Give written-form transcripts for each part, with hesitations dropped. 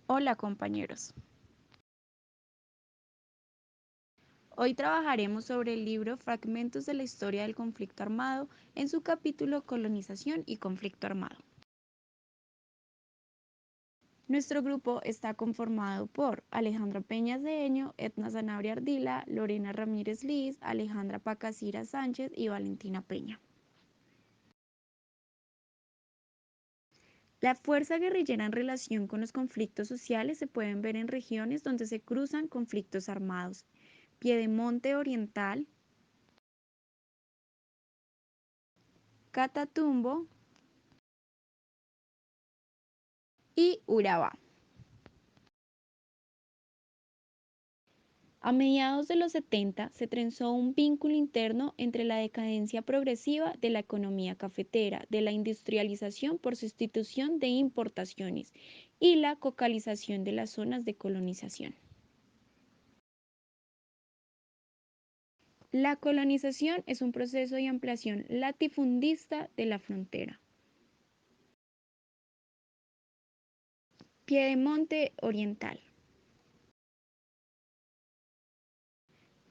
Hola compañeros. Hoy trabajaremos sobre el libro Fragmentos de la historia del conflicto armado en su capítulo Colonización y conflicto armado. Nuestro grupo está conformado por Alejandra Peñas Deño, Edna Sanabria Ardila, Lorena Ramírez Liz, Alejandra Pacasira Sánchez y Valentina Peña. La fuerza guerrillera en relación con los conflictos sociales se pueden ver en regiones donde se cruzan conflictos armados. Piedemonte Oriental, Catatumbo y Urabá. A mediados de los 70 se trenzó un vínculo interno entre la decadencia progresiva de la economía cafetera, de la industrialización por sustitución de importaciones y la cocalización de las zonas de colonización. La colonización es un proceso de ampliación latifundista de la frontera. Piedemonte Oriental.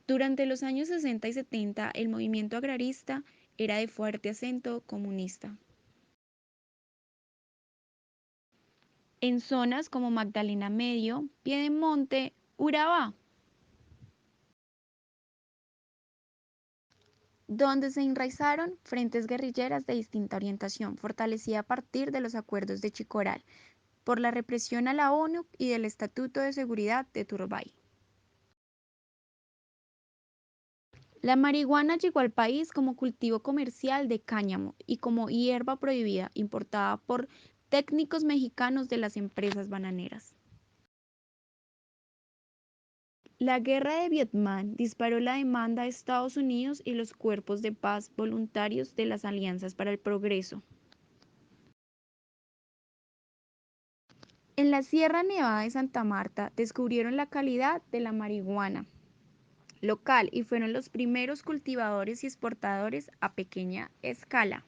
Durante los años 60 y 70, el movimiento agrarista era de fuerte acento comunista. En zonas como Magdalena Medio, Piedemonte, Urabá, donde se enraizaron frentes guerrilleras de distinta orientación, fortalecida a partir de los acuerdos de Chicoral, por la represión a la ONU y del Estatuto de Seguridad de Turbay. La marihuana llegó al país como cultivo comercial de cáñamo y como hierba prohibida importada por técnicos mexicanos de las empresas bananeras. La guerra de Vietnam disparó la demanda de Estados Unidos y los cuerpos de paz voluntarios de las Alianzas para el Progreso. En la Sierra Nevada de Santa Marta descubrieron la calidad de la marihuana local y fueron los primeros cultivadores y exportadores a pequeña escala,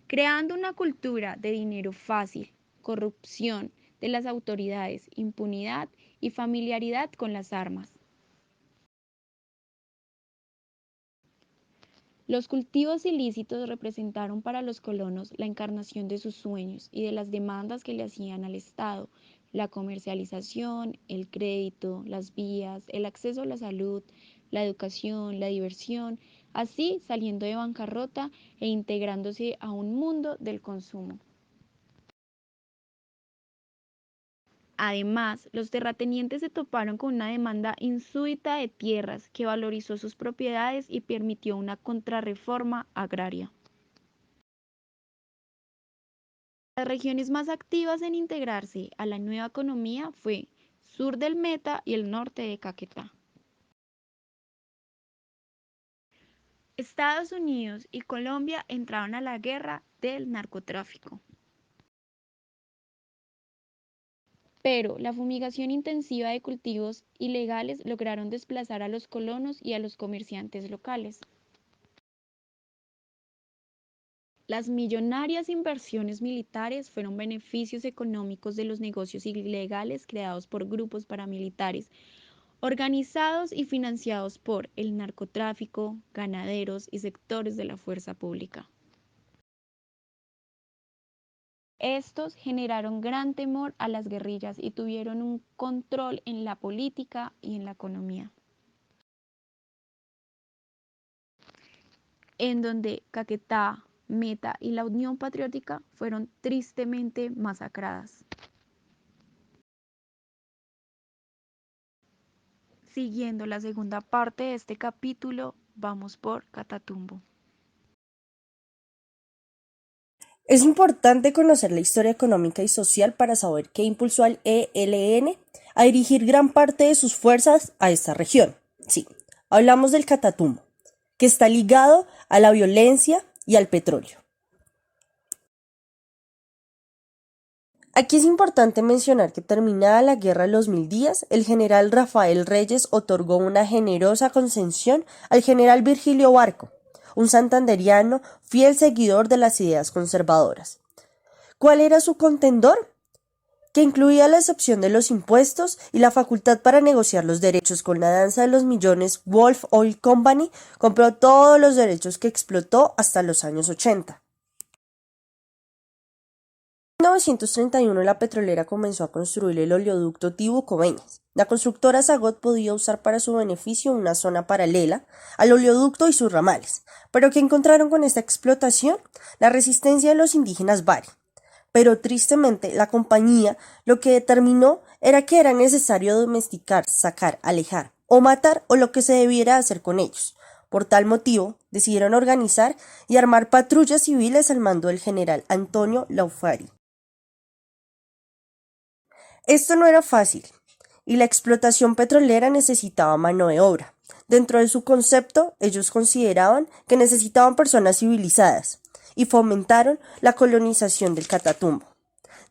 creando una cultura de dinero fácil, corrupción de las autoridades, impunidad y familiaridad con las armas. Los cultivos ilícitos representaron para los colonos la encarnación de sus sueños y de las demandas que le hacían al Estado: la comercialización, el crédito, las vías, el acceso a la salud, la educación, la diversión, así saliendo de bancarrota e integrándose a un mundo del consumo. Además, los terratenientes se toparon con una demanda insólita de tierras que valorizó sus propiedades y permitió una contrarreforma agraria. Las regiones más activas en integrarse a la nueva economía fue sur del Meta y el norte de Caquetá. Estados Unidos y Colombia entraron a la guerra del narcotráfico. Pero la fumigación intensiva de cultivos ilegales lograron desplazar a los colonos y a los comerciantes locales. Las millonarias inversiones militares fueron beneficios económicos de los negocios ilegales creados por grupos paramilitares, organizados y financiados por el narcotráfico, ganaderos y sectores de la fuerza pública. Estos generaron gran temor a las guerrillas y tuvieron un control en la política y en la economía, en donde Caquetá, Meta y la Unión Patriótica fueron tristemente masacradas. Siguiendo la segunda parte de este capítulo, vamos por Catatumbo. Es importante conocer la historia económica y social para saber qué impulsó al ELN a dirigir gran parte de sus fuerzas a esta región. Sí, hablamos del Catatumbo, que está ligado a la violencia y al petróleo. Aquí es importante mencionar que terminada la guerra de los 1000 días, el general Rafael Reyes otorgó una generosa concesión al general Virgilio Barco, un santanderiano fiel seguidor de las ideas conservadoras. ¿Cuál era su contendor? que incluía la excepción de los impuestos y la facultad para negociar los derechos. Con la danza de los millones, Wolf Oil Company compró todos los derechos que explotó hasta los años 80. En 1931 la petrolera comenzó a construir el oleoducto Tibú-Coveñas. La constructora Zagot podía usar para su beneficio una zona paralela al oleoducto y sus ramales, pero ¿qué encontraron con esta explotación? La resistencia de los indígenas Bari. Pero tristemente la compañía lo que determinó era que era necesario domesticar, sacar, alejar o matar o lo que se debiera hacer con ellos. Por tal motivo, decidieron organizar y armar patrullas civiles al mando del general Antonio Laufari. Esto no era fácil, y la explotación petrolera necesitaba mano de obra. Dentro de su concepto, ellos consideraban que necesitaban personas civilizadas, y fomentaron la colonización del Catatumbo.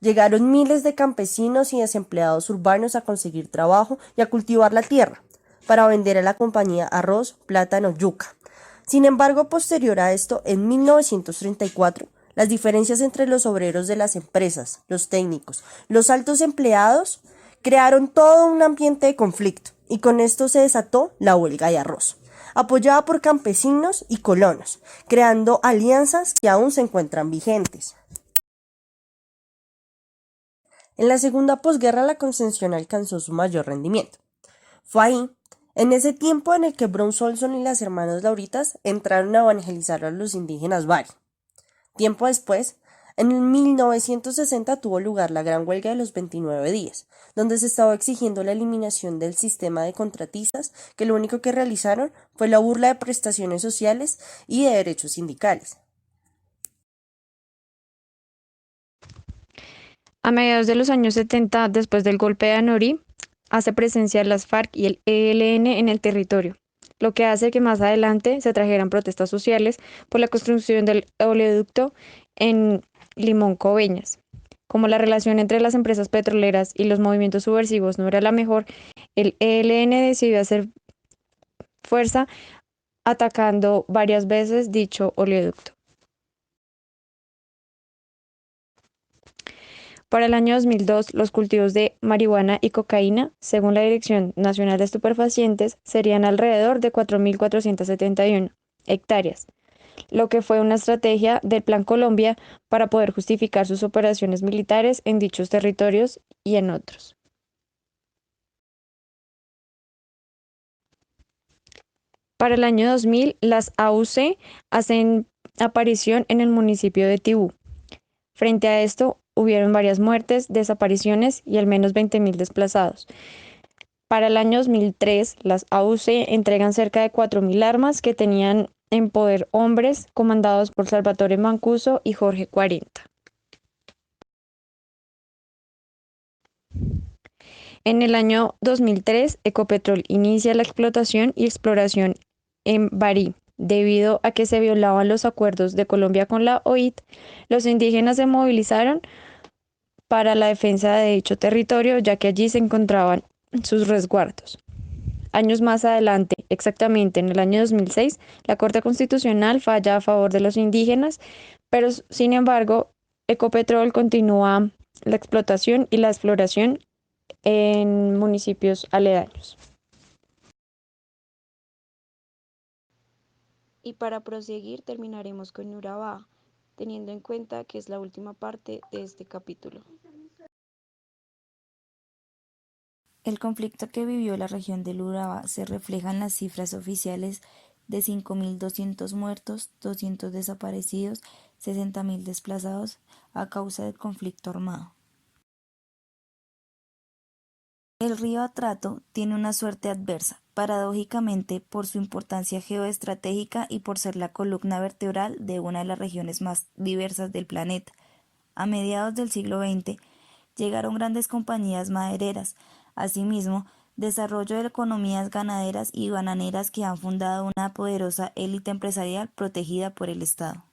Llegaron miles de campesinos y desempleados urbanos a conseguir trabajo y a cultivar la tierra, para vender a la compañía arroz, plátano, yuca. Sin embargo, posterior a esto, en 1934, las diferencias entre los obreros de las empresas, los técnicos, los altos empleados, crearon todo un ambiente de conflicto, y con esto se desató la huelga de arroz, apoyada por campesinos y colonos, creando alianzas que aún se encuentran vigentes. En la segunda posguerra la concesión alcanzó su mayor rendimiento. Fue ahí, en ese tiempo, en el que Brown Solson y las hermanas Lauritas entraron a evangelizar a los indígenas Bari. Tiempo después, en 1960 tuvo lugar la Gran Huelga de los 29 días, donde se estaba exigiendo la eliminación del sistema de contratistas, que lo único que realizaron fue la burla de prestaciones sociales y de derechos sindicales. A mediados de los años 70, después del golpe de Anorí, hace presencia las FARC y el ELN en el territorio, lo que hace que más adelante se trajeran protestas sociales por la construcción del oleoducto en Limón Coveñas. Como la relación entre las empresas petroleras y los movimientos subversivos no era la mejor, el ELN decidió hacer fuerza atacando varias veces dicho oleoducto. Para el año 2002, los cultivos de marihuana y cocaína, según la Dirección Nacional de Estupefacientes, serían alrededor de 4.471 hectáreas, lo que fue una estrategia del Plan Colombia para poder justificar sus operaciones militares en dichos territorios y en otros. Para el año 2000, las AUC hacen aparición en el municipio de Tibú. Frente a esto, hubieron varias muertes, desapariciones y al menos 20.000 desplazados. Para el año 2003, las AUC entregan cerca de 4.000 armas que tenían en poder hombres comandados por Salvatore Mancuso y Jorge 40. En el año 2003, Ecopetrol inicia la explotación y exploración en Barí. Debido a que se violaban los acuerdos de Colombia con la OIT, los indígenas se movilizaron para la defensa de dicho territorio, ya que allí se encontraban sus resguardos. Años más adelante, exactamente en el año 2006, la Corte Constitucional falla a favor de los indígenas, pero sin embargo, Ecopetrol continúa la explotación y la exploración en municipios aledaños. Y para proseguir terminaremos con Urabá, teniendo en cuenta que es la última parte de este capítulo. El conflicto que vivió la región del Urabá se refleja en las cifras oficiales de 5.200 muertos, 200 desaparecidos, 60.000 desplazados a causa del conflicto armado. El río Atrato tiene una suerte adversa, paradójicamente por su importancia geoestratégica y por ser la columna vertebral de una de las regiones más diversas del planeta. A mediados del siglo XX llegaron grandes compañías madereras, asimismo, desarrollo de economías ganaderas y bananeras que han fundado una poderosa élite empresarial protegida por el Estado.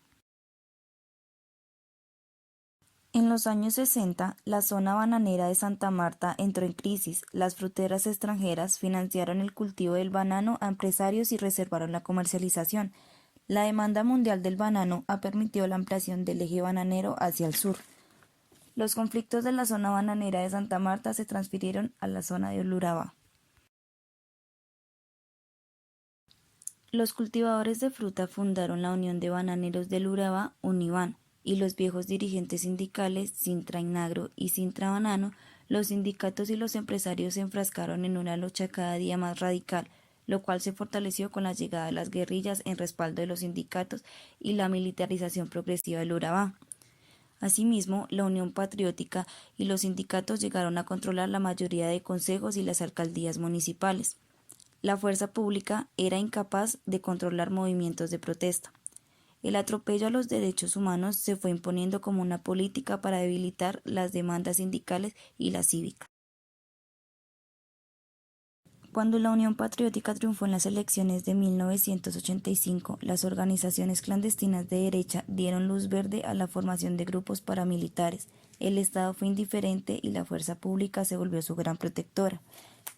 En los años 60, la zona bananera de Santa Marta entró en crisis. Las fruteras extranjeras financiaron el cultivo del banano a empresarios y reservaron la comercialización. La demanda mundial del banano ha permitido la ampliación del eje bananero hacia el sur. Los conflictos de la zona bananera de Santa Marta se transfirieron a la zona de Urabá. Los cultivadores de fruta fundaron la Unión de Bananeros del Urabá, Uniban, y los viejos dirigentes sindicales, Sintra Inagro y Sintra Banano, los sindicatos y los empresarios se enfrascaron en una lucha cada día más radical, lo cual se fortaleció con la llegada de las guerrillas en respaldo de los sindicatos y la militarización progresiva del Urabá. Asimismo, la Unión Patriótica y los sindicatos llegaron a controlar la mayoría de consejos y las alcaldías municipales. La fuerza pública era incapaz de controlar movimientos de protesta. El atropello a los derechos humanos se fue imponiendo como una política para debilitar las demandas sindicales y las cívicas. Cuando la Unión Patriótica triunfó en las elecciones de 1985, las organizaciones clandestinas de derecha dieron luz verde a la formación de grupos paramilitares. El Estado fue indiferente y la fuerza pública se volvió su gran protectora.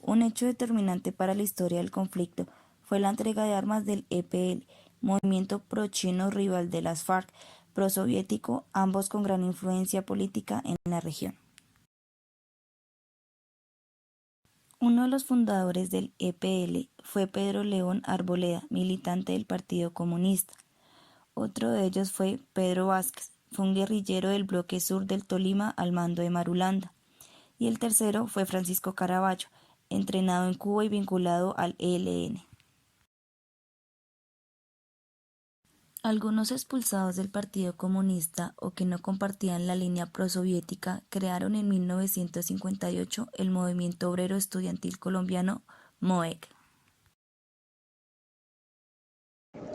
Un hecho determinante para la historia del conflicto fue la entrega de armas del EPL, movimiento pro-chino rival de las FARC, pro-soviético, ambos con gran influencia política en la región. Uno de los fundadores del EPL fue Pedro León Arboleda, militante del Partido Comunista. Otro de ellos fue Pedro Vázquez, fue un guerrillero del bloque sur del Tolima al mando de Marulanda. Y el tercero fue Francisco Caraballo, entrenado en Cuba y vinculado al ELN. Algunos expulsados del Partido Comunista o que no compartían la línea prosoviética crearon en 1958 el Movimiento Obrero Estudiantil Colombiano MOEC.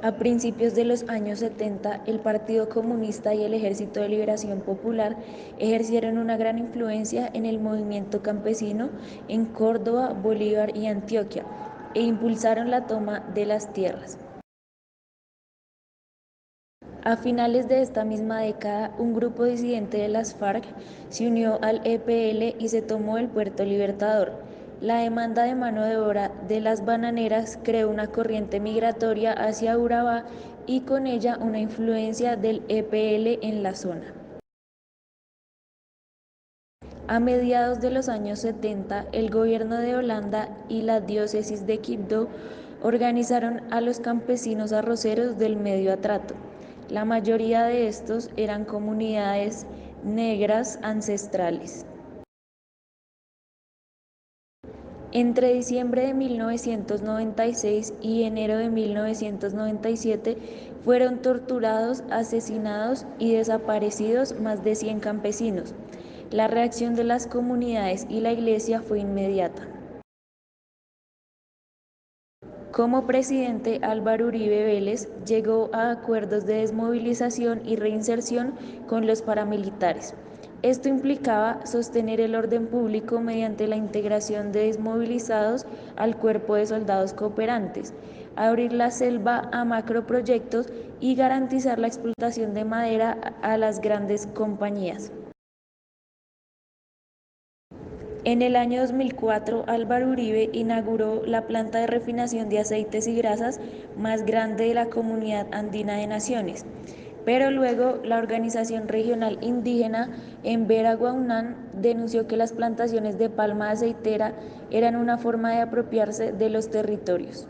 A principios de los años 70, el Partido Comunista y el Ejército de Liberación Popular ejercieron una gran influencia en el movimiento campesino en Córdoba, Bolívar y Antioquia, e impulsaron la toma de las tierras. A finales de esta misma década, un grupo disidente de las FARC se unió al EPL y se tomó el Puerto Libertador. La demanda de mano de obra de las bananeras creó una corriente migratoria hacia Urabá y con ella una influencia del EPL en la zona. A mediados de los años 70, el gobierno de Holanda y la diócesis de Quibdó organizaron a los campesinos arroceros del Medio Atrato. La mayoría de estos eran comunidades negras ancestrales. Entre diciembre de 1996 y enero de 1997 fueron torturados, asesinados y desaparecidos más de 100 campesinos. La reacción de las comunidades y la iglesia fue inmediata. Como presidente, Álvaro Uribe Vélez llegó a acuerdos de desmovilización y reinserción con los paramilitares. Esto implicaba sostener el orden público mediante la integración de desmovilizados al cuerpo de soldados cooperantes, abrir la selva a macroproyectos y garantizar la explotación de madera a las grandes compañías. En el año 2004, Álvaro Uribe inauguró la planta de refinación de aceites y grasas más grande de la Comunidad Andina de Naciones, pero luego la organización regional indígena en Veraguaunán denunció que las plantaciones de palma aceitera eran una forma de apropiarse de los territorios.